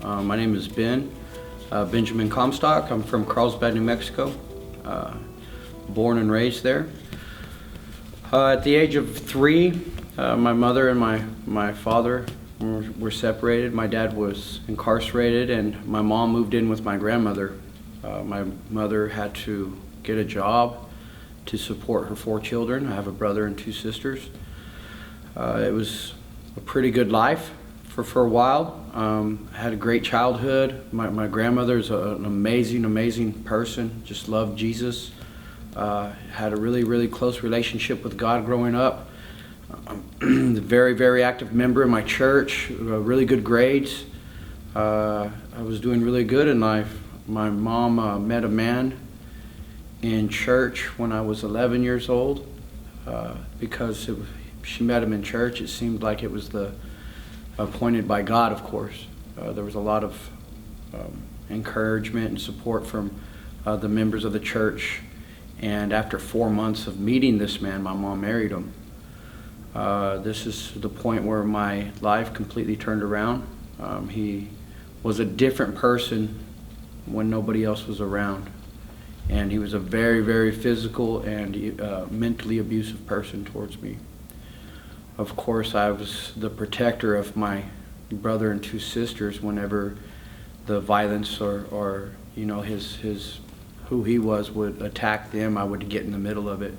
My name is Benjamin Comstock. I'm from Carlsbad, New Mexico. Born and raised there. At the age of 3, my mother and my father were separated. My dad was incarcerated, and my mom moved in with my grandmother. My mother had to get a job to support her 4 children. I have a brother and 2 sisters. It was a pretty good life for a while. I had a great childhood. My grandmother's an amazing person, just loved Jesus. Had a really close relationship with God growing up. Very active member in my church, really good grades. I was doing really good in life. My mom met a man in church when I was 11 years old. Because she met him in church, it seemed like it was appointed by God, of course. There was a lot of encouragement and support from the members of the church. And after 4 months of meeting this man, my mom married him. This is the point where my life completely turned around. He was a different person when nobody else was around. And he was a very physical and mentally abusive person towards me. Of course, I was the protector of my brother and 2 sisters whenever the violence or you know, his who he was would attack them. I would get in the middle of it.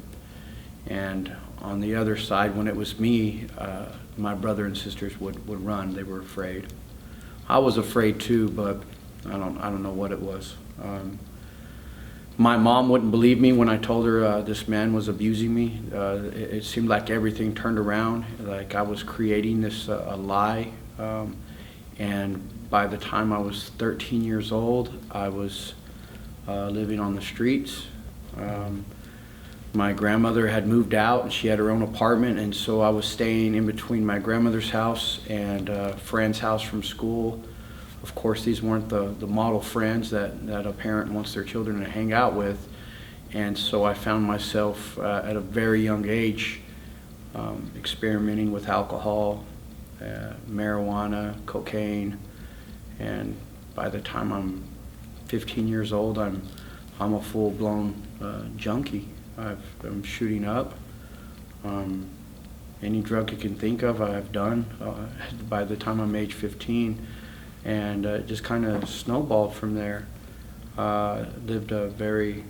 And on the other side, when it was me, my brother and sisters would run. They were afraid. I was afraid too, but I don't know what it was. My mom wouldn't believe me when I told her this man was abusing me. It seemed like everything turned around, like I was creating this a lie. And by the time I was 13 years old, I was living on the streets. My grandmother had moved out and she had her own apartment, and so I was staying in between my grandmother's house and a friend's house from school. Of course, these weren't the model friends that a parent wants their children to hang out with. And so I found myself at a very young age experimenting with alcohol, marijuana, cocaine. And by the time I'm 15 years old, I'm a full-blown junkie. I'm shooting up. Any drug you can think of, I've done by the time I'm age 15. And it just kind of snowballed from there. Lived a very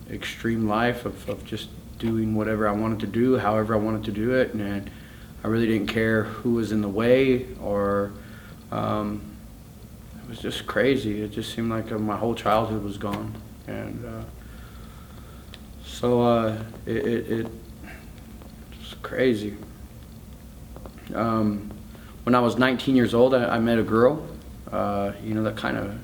extreme life of just doing whatever I wanted to do, however I wanted to do it, and I really didn't care who was in the way, or it was just crazy. It just seemed like my whole childhood was gone, and so it was crazy. When I was 19 years old, I met a girl, you know, that kind of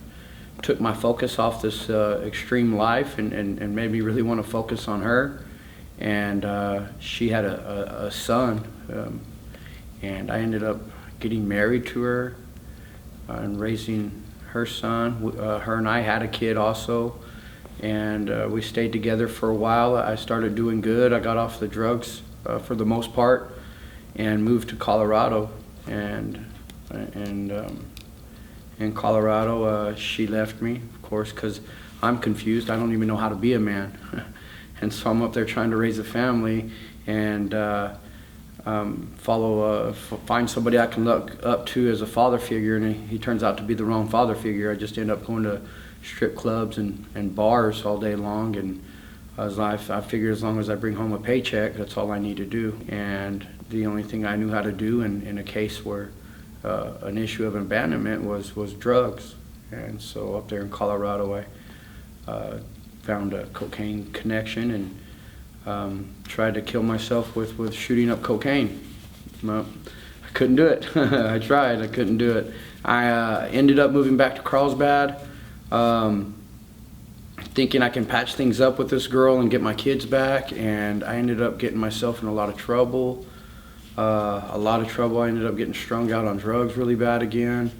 took my focus off this extreme life and made me really want to focus on her. And she had a son, and I ended up getting married to her and raising her son. Her and I had a kid also, and we stayed together for a while. I started doing good. I got off the drugs for the most part and moved to Colorado. And in Colorado, she left me, of course, because I'm confused. I don't even know how to be a man. And so I'm up there trying to raise a family and find somebody I can look up to as a father figure, and he turns out to be the wrong father figure. I just end up going to strip clubs and bars all day long, and I figured as long as I bring home a paycheck, that's all I need to do. And the only thing I knew how to do in a case where an issue of abandonment was drugs. And so up there in Colorado, I found a cocaine connection and tried to kill myself with shooting up cocaine. Well, I couldn't do it. I tried, I couldn't do it. I ended up moving back to Carlsbad, thinking I can patch things up with this girl and get my kids back, and I ended up getting myself in a lot of trouble. I ended up getting strung out on drugs really bad again,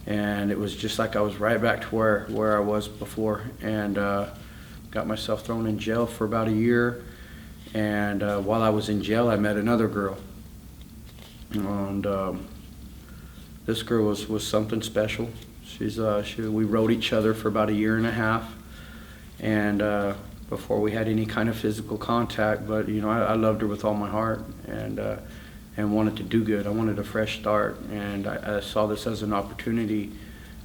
and it was just like I was right back to where I was before, and got myself thrown in jail for about a year. And while I was in jail, I met another girl, and this girl was something special. We rode each other for about a year and a half, and before we had any kind of physical contact. But I loved her with all my heart, and wanted to do good. I wanted a fresh start, and I saw this as an opportunity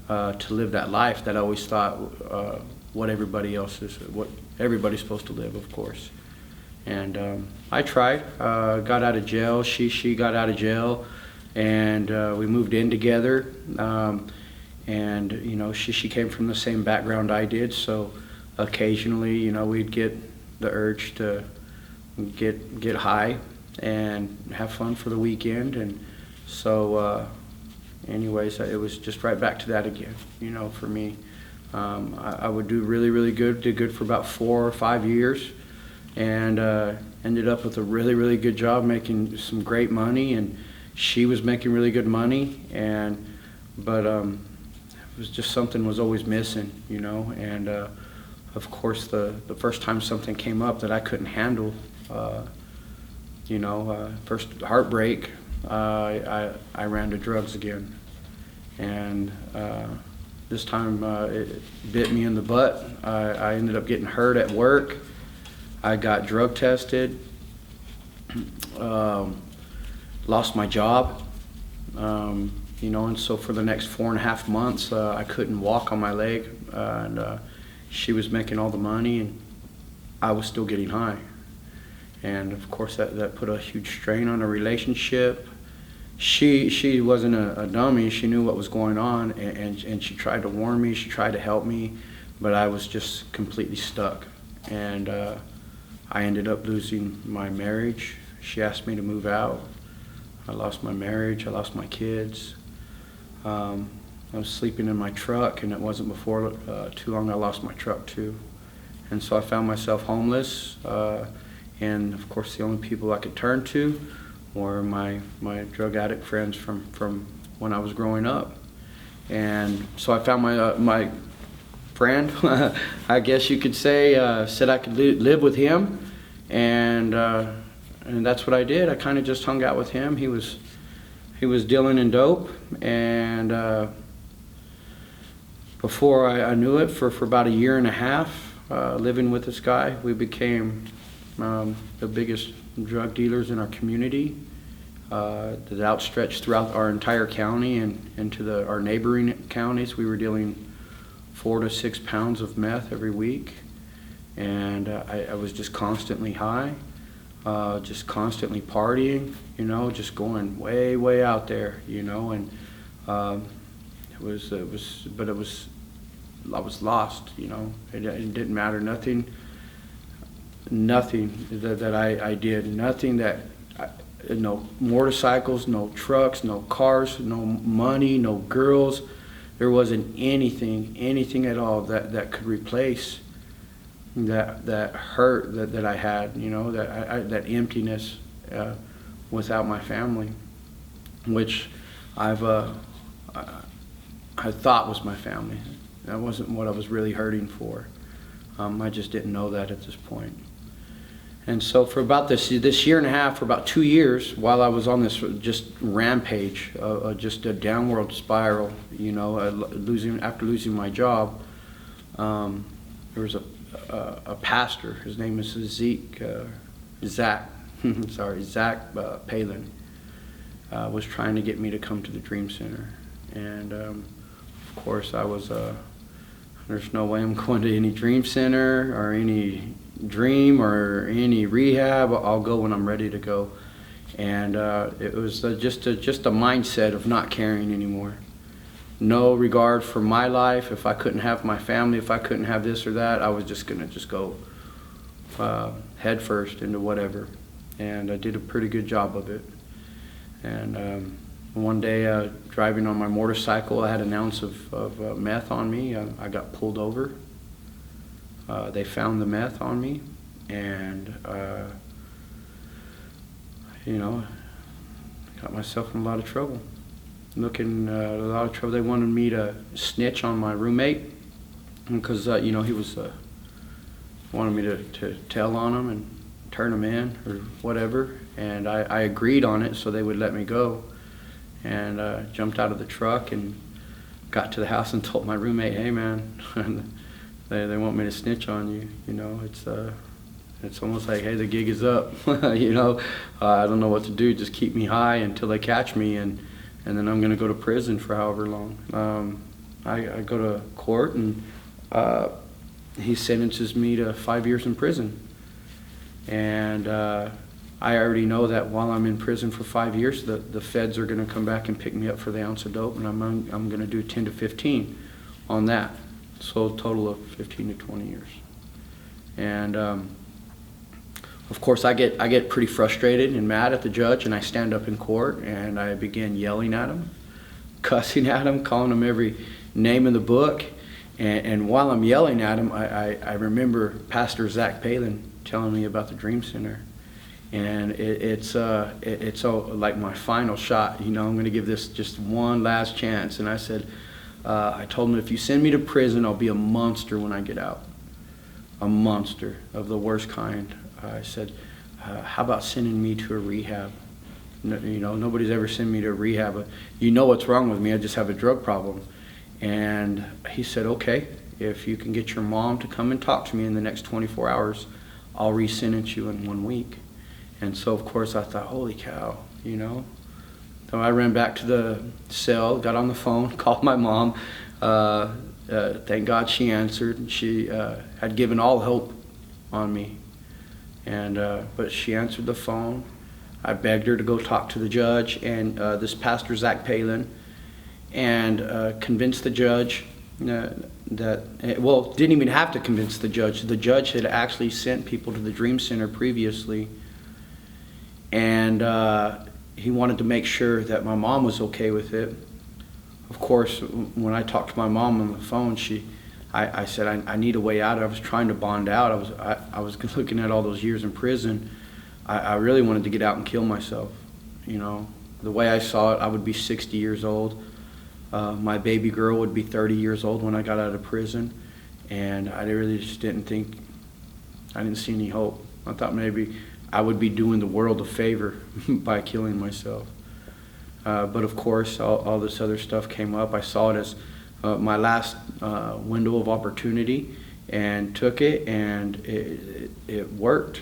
to live that life that I always thought what everybody's supposed to live, of course. And I tried. Got out of jail. She got out of jail, and we moved in together. And she came from the same background I did, so occasionally we'd get the urge to get high and have fun for the weekend. And so anyways, it was just right back to that again, for me. I would do really, really good. Did good for about 4 or 5 years, and ended up with a really, really good job, making some great money, and she was making really good money, but it was just something was always missing, and of course the first time something came up that I couldn't handle, first heartbreak, I ran to drugs again, and this time it bit me in the butt. I ended up getting hurt at work. I got drug tested, lost my job, and so for the next 4.5 months I couldn't walk on my leg, and she was making all the money and I was still getting high. And of course that put a huge strain on the relationship. She wasn't a dummy. She knew what was going on, and she tried to warn me, she tried to help me, but I was just completely stuck. And I ended up losing my marriage. She asked me to move out. I lost my marriage, I lost my kids. I was sleeping in my truck, and it wasn't before too long I lost my truck too. And so I found myself homeless, and of course the only people I could turn to were my drug addict friends from when I was growing up. And so I found my friend, I guess you could say, said I could live with him, and that's what I did. I kind of just hung out with him. He was dealing in dope, and before I knew it, for about a year and a half, living with this guy, we became the biggest drug dealers in our community, that outstretched throughout our entire county and into our neighboring counties. We were dealing 4 to 6 pounds of meth every week, and I was just constantly high, just constantly partying, just going way out there, and I was lost, it didn't matter, nothing that I did, nothing that, no motorcycles, no trucks, no cars, no money, no girls. There wasn't anything at all that could replace that hurt that I had, that emptiness without my family, which I thought was my family. That wasn't what I was really hurting for. I just didn't know that at this point. And so for about this year and a half, for about 2 years, while I was on this just rampage, just a downward spiral, after losing my job, there was a pastor. His name is Zach Palin, was trying to get me to come to the Dream Center, and of course I was. There's no way I'm going to any Dream Center or any Dream or any rehab. I'll go when I'm ready to go. And it was just a mindset of not caring anymore. No regard for my life. If I couldn't have my family, if I couldn't have this or that, I was just gonna go head first into whatever. And I did a pretty good job of it. And one day, driving on my motorcycle, I had an ounce of meth on me. I got pulled over. They found the meth on me, and got myself in a lot of trouble. A lot of trouble. They wanted me to snitch on my roommate because he was wanted me to tell on him and turn him in or whatever, and I agreed on it so they would let me go. And jumped out of the truck and got to the house and told my roommate, hey man, they want me to snitch on you. You know, it's almost like, hey, the gig is up. You know, I don't know what to do. Just keep me high until they catch me, and then I'm going to go to prison for however long. I go to court, and he sentences me to 5 years in prison. And I already know that while I'm in prison for 5 years, the feds are going to come back and pick me up for the ounce of dope, and I'm going to do 10 to 15 on that. So a total of 15 to 20 years. And of course, I get pretty frustrated and mad at the judge, and I stand up in court and I begin yelling at him, cussing at him, calling him every name in the book. And while I'm yelling at him, I remember Pastor Zach Palin telling me about the Dream Center. And it's like my final shot. You know, I'm going to give this just one last chance. And I said, I told him, if you send me to prison, I'll be a monster when I get out. A monster of the worst kind. I said, how about sending me to a rehab? You know, nobody's ever sent me to a rehab. You know what's wrong with me. I just have a drug problem. And he said, okay, if you can get your mom to come and talk to me in the next 24 hours, I'll re-sentence you in 1 week. And so, of course, I thought, holy cow, you know. So I ran back to the cell, got on the phone, called my mom. Thank God she answered. She had given all hope on me. But she answered the phone. I begged her to go talk to the judge and this Pastor Zach Palin, and convinced the judge didn't even have to convince the judge. The judge had actually sent people to the Dream Center previously, and he wanted to make sure that my mom was okay with it. Of course, when I talked to my mom on the phone, I said I need a way out. I was trying to bond out. I was looking at all those years in prison. I really wanted to get out and kill myself. You know, the way I saw it, I would be 60 years old. My baby girl would be 30 years old when I got out of prison, and I really just didn't see any hope. I thought maybe I would be doing the world a favor by killing myself. But of course, all this other stuff came up. I saw it as my last window of opportunity, and took it, and it worked.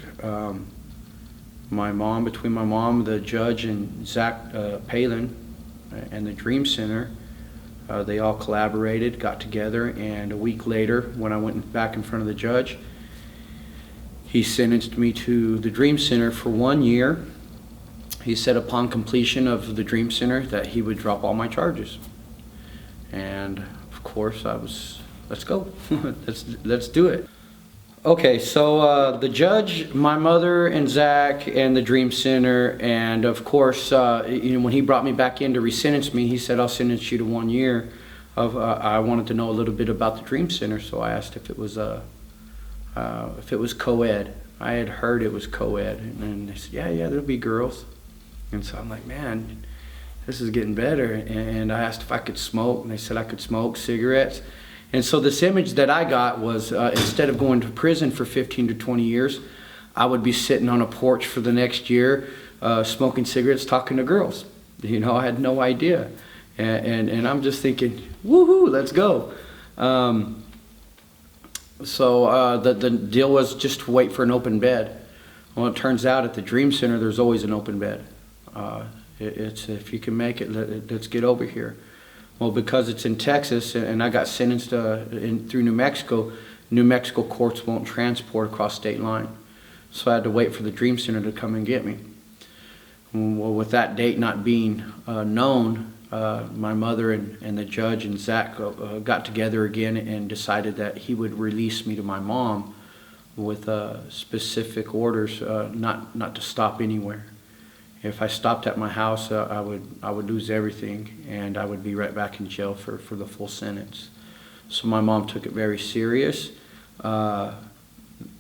Between my mom, the judge, and Zach Palin, and the Dream Center, they all collaborated, got together, and a week later, when I went back in front of the judge, he sentenced me to the Dream Center for 1 year. He said upon completion of the Dream Center that he would drop all my charges. And of course I was, let's go, let's do it. Okay, so the judge, my mother, and Zach, and the Dream Center, and of course, when he brought me back in to re-sentence me, he said, I'll sentence you to 1 year. I wanted to know a little bit about the Dream Center, so I asked if it was co-ed. I had heard it was co-ed, and they said, yeah, there'll be girls. And so I'm like, man, this is getting better. And I asked if I could smoke, and they said I could smoke cigarettes. And so this image that I got was, instead of going to prison for 15 to 20 years, I would be sitting on a porch for the next year, smoking cigarettes, talking to girls. You know, I had no idea. And I'm just thinking, woohoo, let's go. So the deal was just to wait for an open bed. Well, it turns out at the Dream Center, there's always an open bed. It's if you can make it, let's get over here. Well, because it's in Texas, and I got sentenced through New Mexico courts won't transport across state line. So I had to wait for the Dream Center to come and get me. Well, with that date not being known, my mother and the judge and Zach got together again and decided that he would release me to my mom with specific orders not to stop anywhere. If I stopped at my house, I would lose everything, and I would be right back in jail for the full sentence. So my mom took it very serious. I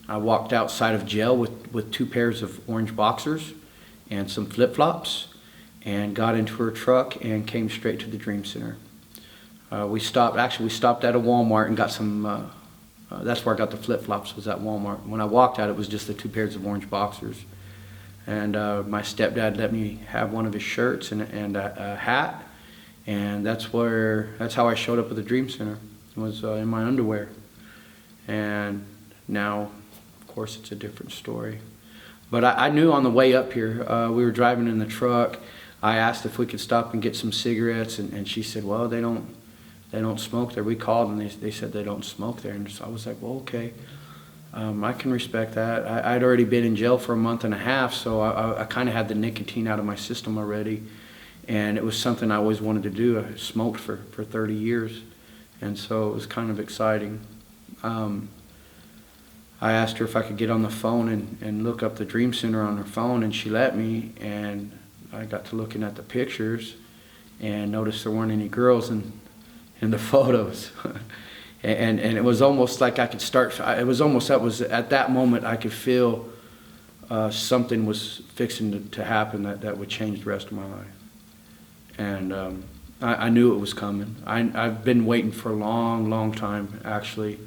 walked outside of jail with 2 pairs of orange boxers and some flip-flops, and got into her truck and came straight to the Dream Center. We stopped at a Walmart and got some, that's where I got the flip-flops, was at Walmart. When I walked out, it was just the 2 pairs of orange boxers. And my stepdad let me have one of his shirts and a hat, And that's how I showed up at the Dream Center, was in my underwear. And now, of course, it's a different story. But I knew on the way up here, we were driving in the truck. I asked if we could stop and get some cigarettes, and she said, well, they don't smoke there. We called and they said they don't smoke there. And so I was like, well, okay, I can respect that. I'd already been in jail for a month and a half, so I kind of had the nicotine out of my system already. And it was something I always wanted to do. I smoked for 30 years, and so it was kind of exciting. I asked her if I could get on the phone and look up the Dream Center on her phone, and she let me, and I got to looking at the pictures and noticed there weren't any girls in the photos. and it was almost like I could start, it was almost, at that moment I could feel something was fixing to happen that would change the rest of my life. And I knew it was coming. I've been waiting for a long time, actually,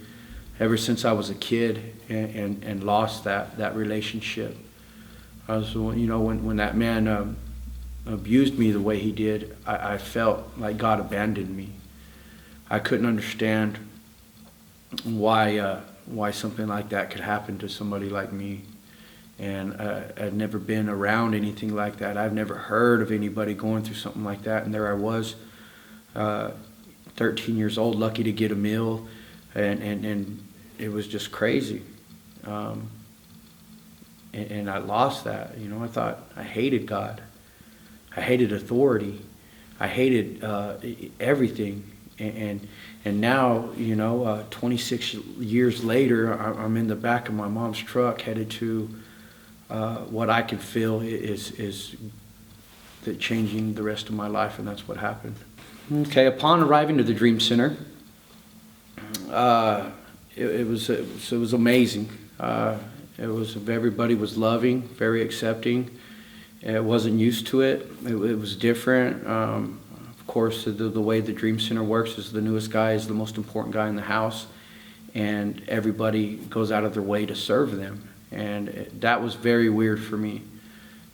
ever since I was a kid and lost that relationship. I was, when that man abused me the way he did, I felt like God abandoned me. I couldn't understand why something like that could happen to somebody like me. And I'd never been around anything like that. I've never heard of anybody going through something like that. And there I was, 13 years old, lucky to get a meal, and it was just crazy. And I lost that. I thought I hated God. I hated authority. I hated everything. And now, 26 years later, I'm in the back of my mom's truck headed to what I can feel is that changing the rest of my life, and that's what happened. Okay, upon arriving to the Dream Center, it was amazing. Everybody was loving, very accepting. I wasn't used to it. It was different. Of course, the way the Dream Center works is the newest guy is the most important guy in the house, and everybody goes out of their way to serve them. And that was very weird for me,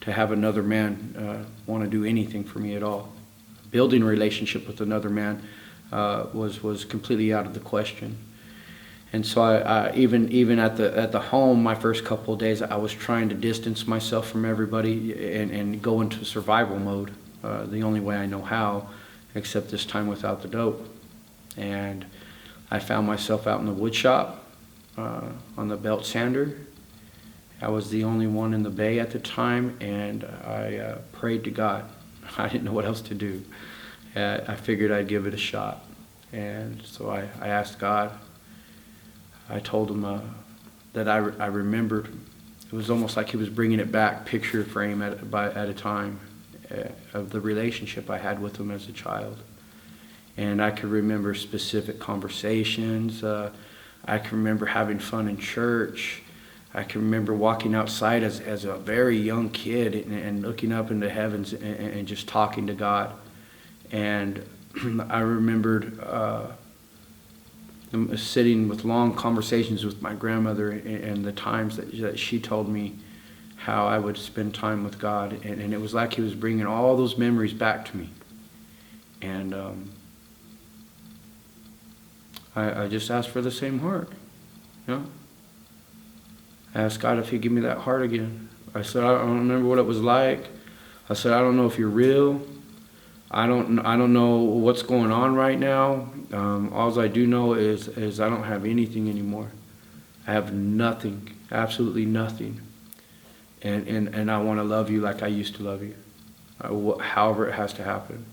to have another man want to do anything for me at all. Building a relationship with another man was completely out of the question. And so I even at the home, my first couple of days, I was trying to distance myself from everybody and go into survival mode, the only way I know how, except this time without the dope. And I found myself out in the wood shop on the belt sander. I was the only one in the bay at the time, and I prayed to God. I didn't know what else to do. I figured I'd give it a shot. And so I asked God. I told him that I remembered. It was almost like he was bringing it back, picture frame at a time, of the relationship I had with him as a child. And I could remember specific conversations. I can remember having fun in church. I can remember walking outside as a very young kid and looking up into heavens and just talking to God. And I remembered sitting with long conversations with my grandmother and the times that she told me how I would spend time with God. And it was like he was bringing all those memories back to me. And I just asked for the same heart, I asked God if he'd give me that heart again. I said, I don't remember what it was like. I said, I don't know if you're real. I don't know what's going on right now. All I do know is I don't have anything anymore. I have nothing, absolutely nothing. And I want to love you like I used to love you, however it has to happen.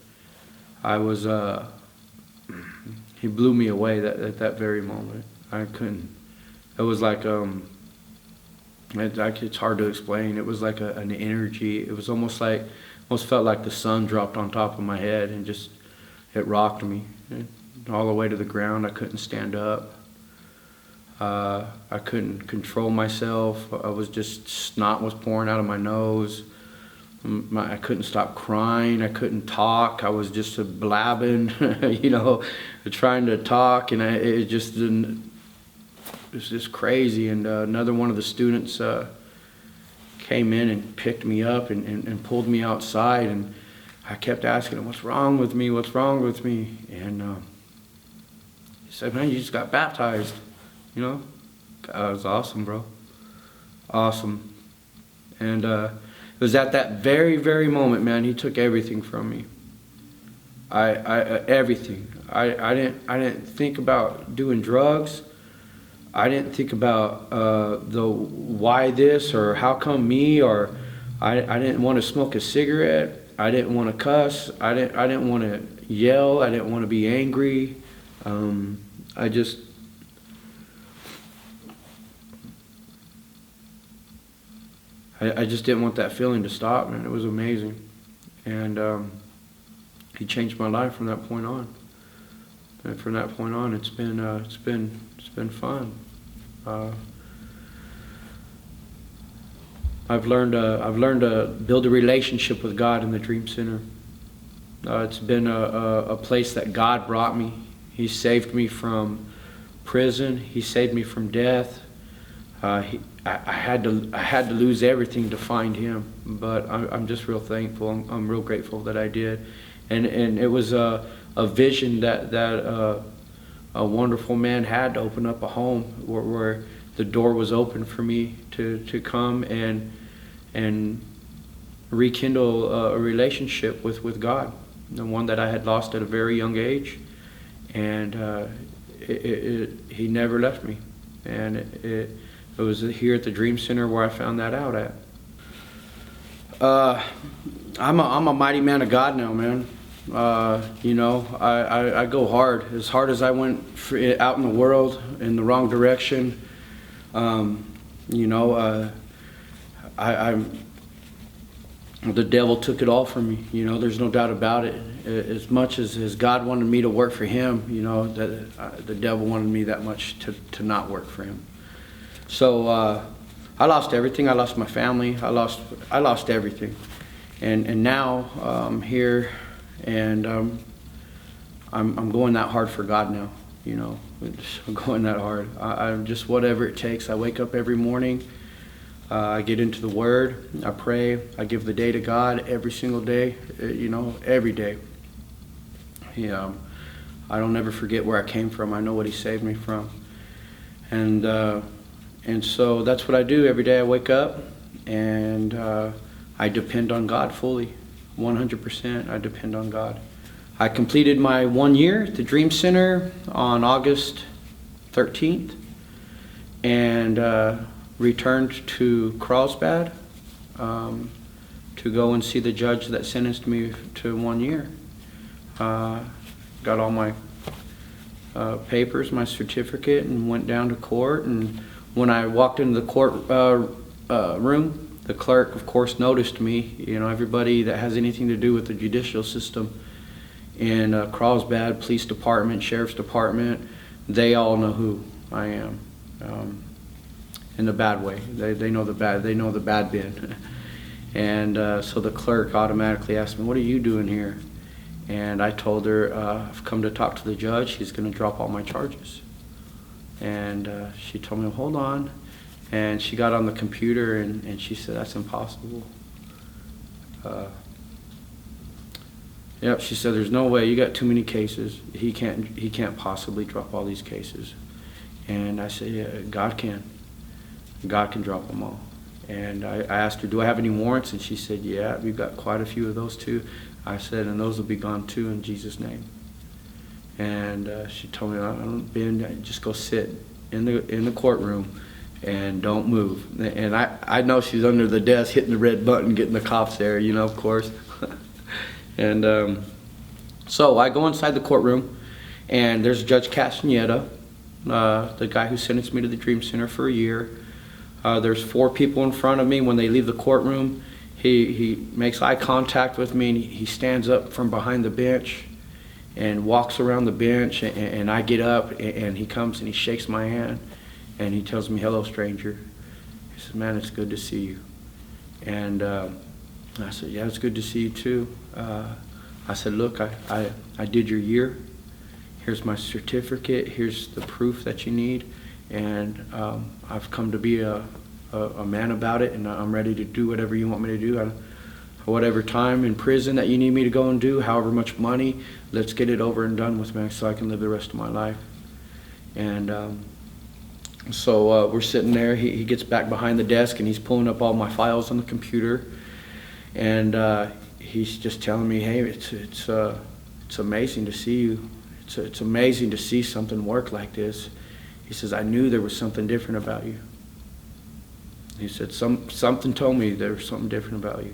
He blew me away at that very moment. I couldn't. It was like it's hard to explain. It was like an energy. It was almost felt like the sun dropped on top of my head and it rocked me all the way to the ground. I couldn't stand up. I couldn't control myself. I was just, snot was pouring out of my nose. I couldn't stop crying. I couldn't talk. I was just blabbing, trying to talk, and it just didn't. It was just crazy. And another one of the students came in and picked me up and pulled me outside, and I kept asking him, what's wrong with me? What's wrong with me? And he said, man, you just got baptized. You know? It was awesome, bro. Awesome. And it was at that very, very moment, man, he took everything from me. Everything. I didn't think about doing drugs. I didn't think about the why this or how come me, or I didn't want to smoke a cigarette. I didn't want to cuss. I didn't want to yell. I didn't want to be angry. I just didn't want that feeling to stop, man. It was amazing, and he changed my life from that point on. And from that point on, it's been fun. I've learned to build a relationship with God in the Dream Center. It's been a place that God brought me. He saved me from prison. He saved me from death. I had to lose everything to find Him, but I'm just real thankful. I'm real grateful that I did, and it was a vision that a wonderful man had to open up a home where the door was open for me to come and rekindle a relationship with God, the one that I had lost at a very young age, and He never left me, and it was here at the Dream Center where I found that out at. I'm a mighty man of God now, man. You know, I go hard as I went out in the world in the wrong direction. You know, the devil took it all from me. You know, there's no doubt about it. As much as God wanted me to work for Him, you know, the devil wanted me that much to not work for Him. So I lost everything. I lost my family. I lost everything. And now I'm here, and I'm going that hard for God now. You know, I'm going that hard. I'm just whatever it takes. I wake up every morning. I get into the Word. I pray. I give the day to God every single day. You know, every day. I don't ever forget where I came from. I know what He saved me from. And so that's what I do every day. I wake up and I depend on God fully. 100% I depend on God. I completed my 1 year at the Dream Center on August 13th and returned to Carlsbad to go and see the judge that sentenced me to 1 year. Got all my papers, my certificate, and went down to court. And when I walked into the court room, the clerk, of course, noticed me. You know, everybody that has anything to do with the judicial system in Carlsbad, police department, sheriff's department, they all know who I am. In the bad way. They know the bad bin. And so the clerk automatically asked me, "What are you doing here?" And I told her, "I've come to talk to the judge. He's going to drop all my charges." And she told me, "Hold on." And she got on the computer and she said, "That's impossible." Yep, she said, "There's no way. You got too many cases. He can't possibly drop all these cases." And I said, "Yeah, God can. God can drop them all." And I asked her, "Do I have any warrants?" And she said, "Yeah, we've got quite a few of those too." I said, "And those will be gone too in Jesus' name." And she told me, "Ben, just go sit in the courtroom and don't move." And I know she's under the desk hitting the red button, getting the cops there, you know, of course. And so I go inside the courtroom, and there's Judge Castaneda, the guy who sentenced me to the Dream Center for a year. There's 4 people in front of me. When they leave the courtroom, he makes eye contact with me, and he stands up from behind the bench and walks around the bench, and I get up, and he comes and he shakes my hand, and he tells me, "Hello, stranger." He says, "Man, it's good to see you." And I said, "Yeah, it's good to see you too." I said, "Look, I did your year. Here's my certificate. Here's the proof that you need. And I've come to be a man about it, and I'm ready to do whatever you want me to do." whatever time in prison that you need me to go and do, however much money, let's get it over and done with, man, so I can live the rest of my life. And so we're sitting there. He gets back behind the desk and he's pulling up all my files on the computer, and he's just telling me, hey, it's amazing to see you. It's amazing to see something work like this. He says, I knew there was something different about you. He said, something told me there was something different about you.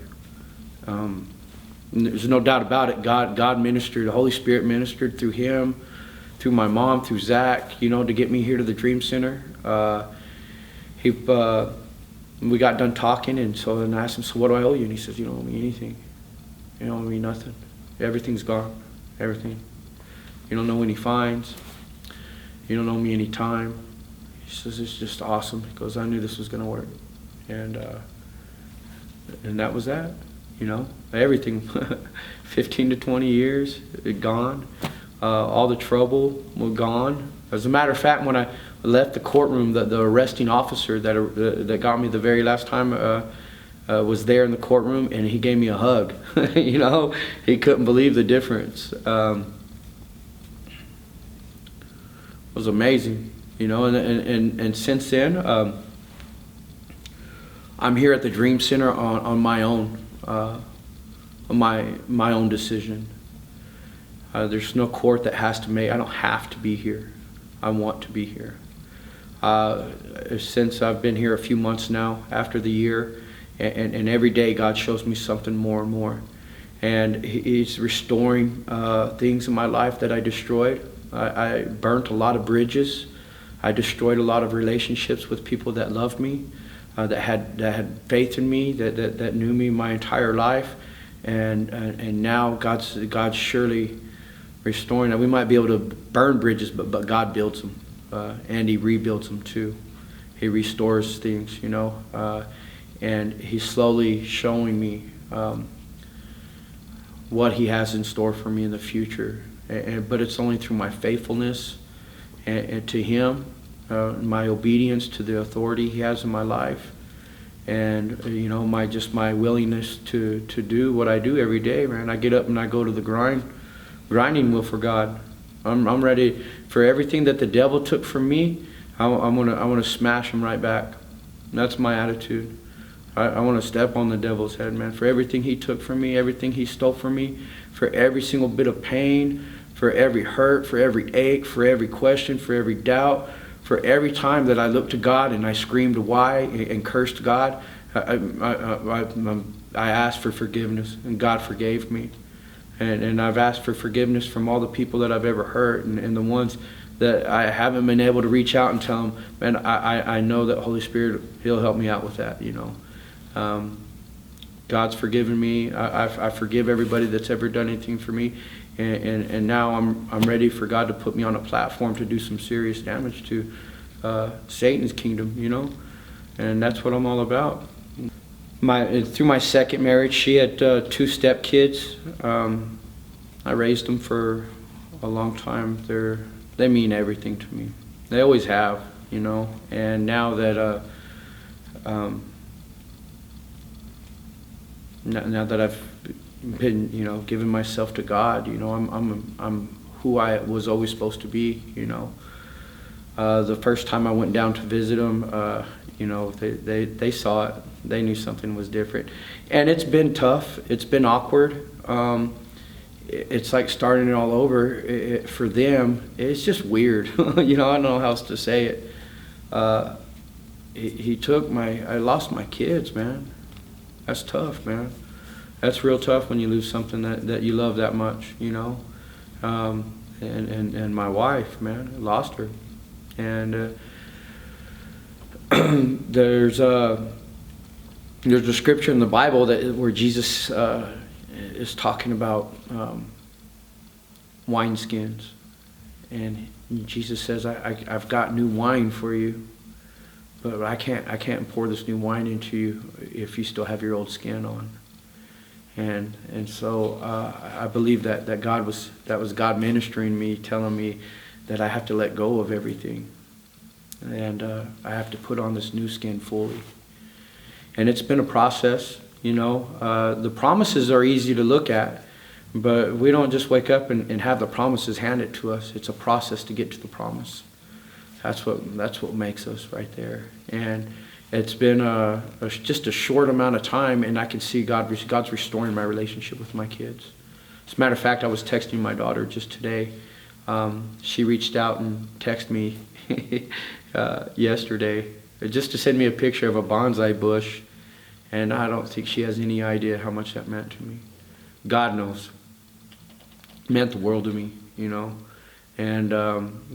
There's no doubt about it. God ministered, the Holy Spirit ministered through him, through my mom, through Zach, to get me here to the Dream Center. We got done talking, and so then I asked him, so what do I owe you? And he says, you don't owe me anything. You don't owe me nothing. Everything's gone. Everything. You don't know any fines. You don't owe me any time. He says, it's just awesome. He goes, I knew this was going to work. And that was that. Everything. 15 to 20 years, gone. All the trouble was gone. As a matter of fact, when I left the courtroom, the arresting officer that got me the very last time was there in the courtroom, and he gave me a hug. He couldn't believe the difference. It was amazing, and since then, I'm here at the Dream Center on my own, my own decision. There's no court that has to make. I don't have to be here. I want to be here. Since I've been here a few months now, after the year, and every day God shows me something more and more. And He's restoring things in my life that I destroyed. I burnt a lot of bridges. I destroyed a lot of relationships with people that loved me, that had faith in me, that knew me my entire life. And now God's surely restoring that. We might be able to burn bridges, but God builds them, and He rebuilds them too. He restores things, and He's slowly showing me what He has in store for me in the future. But it's only through my faithfulness and to Him, my obedience to the authority He has in my life, and my willingness to do what I do every day, man. I get up and I go to the grinding wheel for God. I'm ready for everything that the devil took from me. I want to smash him right back. That's my attitude. I want to step on the devil's head, man. For everything he took from me, everything he stole from me, for every single bit of pain, for every hurt, for every ache, for every question, for every doubt, for every time that I looked to God and I screamed why and cursed God. I asked for forgiveness, and God forgave me. And I've asked for forgiveness from all the people that I've ever hurt, and the ones that I haven't been able to reach out and tell them, man, I know that Holy Spirit, He'll help me out with that, God's forgiven me. I forgive everybody that's ever done anything for me. And now I'm ready for God to put me on a platform to do some serious damage to Satan's kingdom, And that's what I'm all about. Through my second marriage, she had 2 step-kids. I raised them for a long time. They mean everything to me. They always have, And now that now that I've been, giving myself to God, I'm who I was always supposed to be, The first time I went down to visit them, they saw it. They knew something was different. And it's been tough. It's been awkward. It's like starting it all over. For them, it's just weird. I don't know how else to say it. I lost my kids, man. That's tough, man. That's real tough when you lose something that you love that much, And my wife, man, I lost her. And there's a scripture in the Bible where Jesus is talking about wineskins, and Jesus says, "I've got new wine for you, but I can't pour this new wine into you if you still have your old skin on." And so I believe that was God ministering me, telling me that I have to let go of everything, and I have to put on this new skin fully. And it's been a process. The promises are easy to look at, but we don't just wake up and have the promises handed to us. It's a process to get to the promise. That's what makes us right there. And it's been just a short amount of time, and I can see God's restoring my relationship with my kids. As a matter of fact, I was texting my daughter just today. She reached out and texted me yesterday just to send me a picture of a bonsai bush, and I don't think she has any idea how much that meant to me. God knows. It meant the world to me, and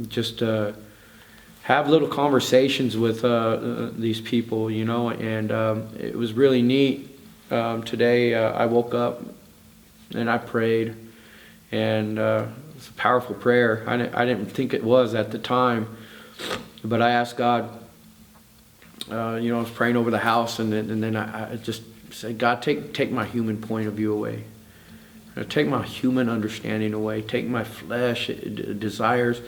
just have little conversations with these people, and it was really neat. Today I woke up and I prayed, and it's a powerful prayer. I didn't think it was at the time, but I asked God. I was praying over the house, and then I just said, God, take my human point of view away. Take my human understanding away. Take my flesh desires.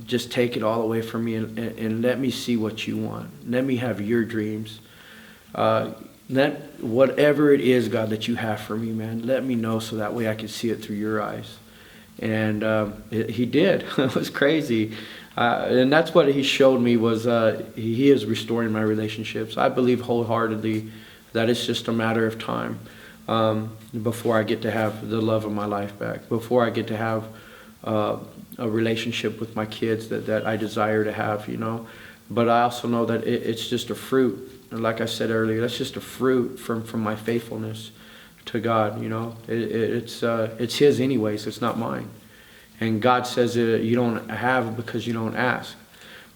Just take it all away from me, and let me see what you want. Let me have your dreams. Let whatever it is, God, that you have for me, man, let me know so that way I can see it through your eyes. And he did. It was crazy. And that's what he showed me was he is restoring my relationships. I believe wholeheartedly that it's just a matter of time before I get to have the love of my life back, before I get to have a relationship with my kids that I desire to have, But I also know that it's just a fruit. And like I said earlier, that's just a fruit from my faithfulness to God, It's his anyways, it's not mine. And God says you don't have because you don't ask.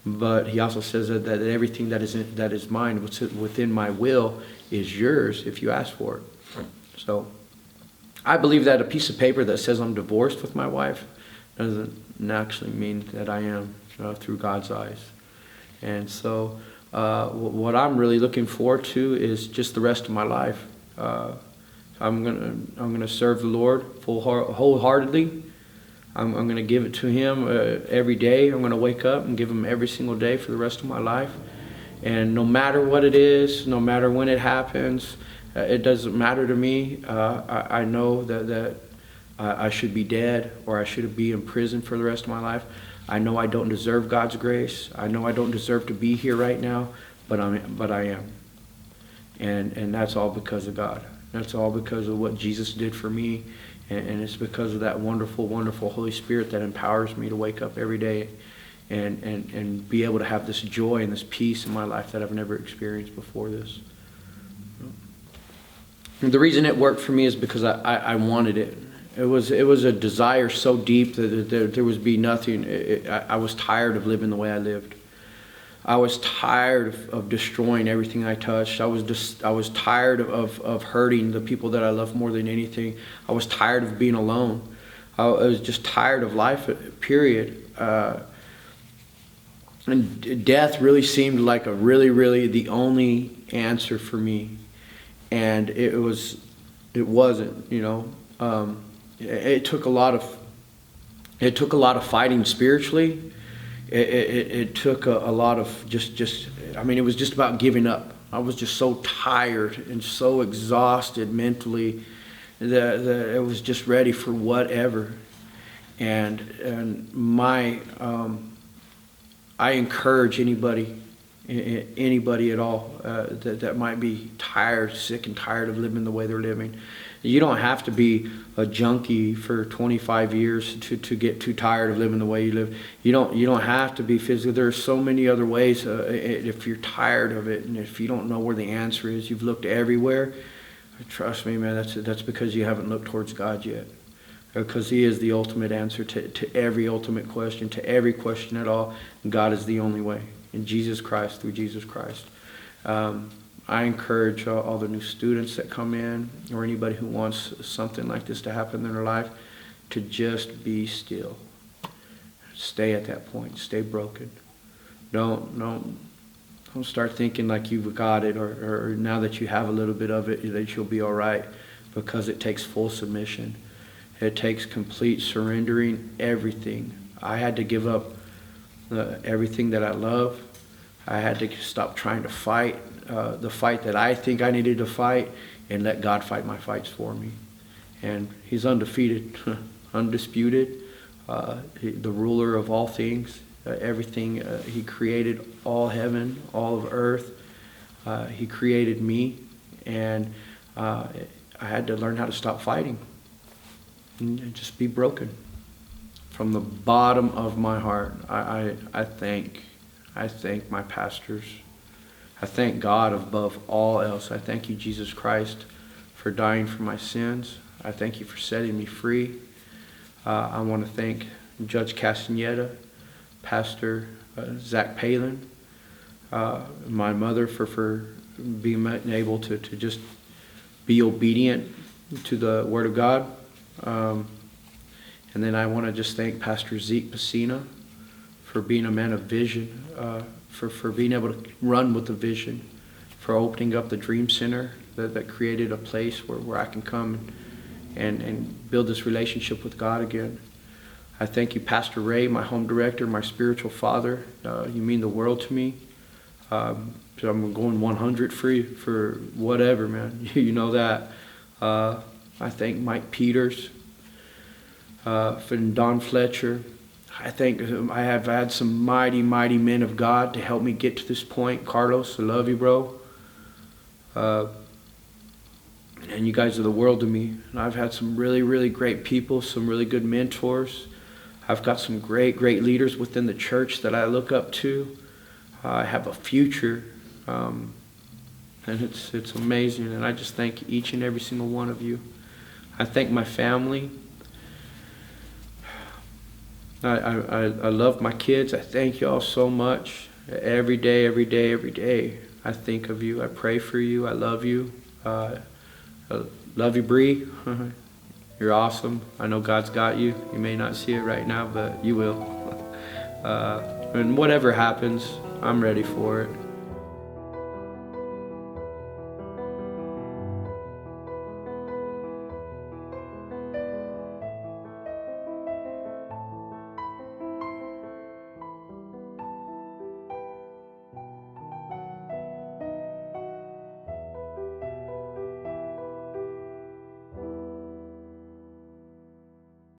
But he also says that everything that is mine, what's within my will, is yours if you ask for it. So I believe that a piece of paper that says I'm divorced with my wife doesn't actually mean that I am through God's eyes. And so what I'm really looking forward to is just the rest of my life. I'm gonna serve the Lord wholeheartedly. I'm going to give it to him every day. I'm going to wake up and give him every single day for the rest of my life. And no matter what it is, no matter when it happens, it doesn't matter to me. I know that I should be dead, or I should be in prison for the rest of my life. I know I don't deserve God's grace. I know I don't deserve to be here right now, but I am. And that's all because of God. That's all because of what Jesus did for me. And it's because of that wonderful, wonderful Holy Spirit that empowers me to wake up every day and be able to have this joy and this peace in my life that I've never experienced before this. And the reason it worked for me is because I wanted it. It was a desire so deep that there was be nothing. I was tired of living the way I lived. I was tired of destroying everything I touched. I was tired of hurting the people that I love more than anything. I was tired of being alone. I was just tired of life, period. And death really seemed like really the only answer for me. And it wasn't, It took a lot of fighting spiritually. It took a lot of it was just about giving up. I was just so tired and so exhausted mentally that it was just ready for whatever. And I encourage anybody at all that might be sick and tired of living the way they're living. You don't have to be a junkie for 25 years to get too tired of living the way you live. You don't have to be physical. There are so many other ways. If you're tired of it, and if you don't know where the answer is, you've looked everywhere. Trust me, man. That's because you haven't looked towards God yet. Because he is the ultimate answer to every ultimate question, to every question at all. God is the only way. In Jesus Christ, through Jesus Christ. I encourage all the new students that come in, or anybody who wants something like this to happen in their life, to just be still. Stay at that point. Stay broken. Don't start thinking like you've got it, or now that you have a little bit of it, that you'll be all right, because it takes full submission. It takes complete surrendering everything. I had to give up everything that I love. I had to stop trying to fight the fight that I think I needed to fight and let God fight my fights for me. And he's undefeated, undisputed, the ruler of all things, everything. He created all heaven, all of earth. He created me, and I had to learn how to stop fighting and just be broken. From the bottom of my heart, I thank my pastors. I thank God above all else. I thank you, Jesus Christ, for dying for my sins. I thank you for setting me free. I want to thank Judge Castaneda, Pastor Zach Palin, my mother for being able to just be obedient to the Word of God. And then I want to just thank Pastor Zeke Pacina for being a man of vision, for being able to run with the vision, for opening up the Dream Center that created a place where I can come and build this relationship with God again. I thank you, Pastor Ray, my home director, my spiritual father. You mean the world to me. So I'm going 100 free for whatever, man. You know that. I thank Mike Peters, for Don Fletcher. I think I have had some mighty, mighty men of God to help me get to this point. Carlos, I love you, bro. And you guys are the world to me. And I've had some really, really great people, some really good mentors. I've got some great, great leaders within the church that I look up to. I have a future, and it's amazing. And I just thank each and every single one of you. I thank my family. I love my kids. I thank you all so much. Every day, every day, every day, I think of you. I pray for you. I love you. I love you, Bree. You're awesome. I know God's got you. You may not see it right now, but you will. And whatever happens, I'm ready for it.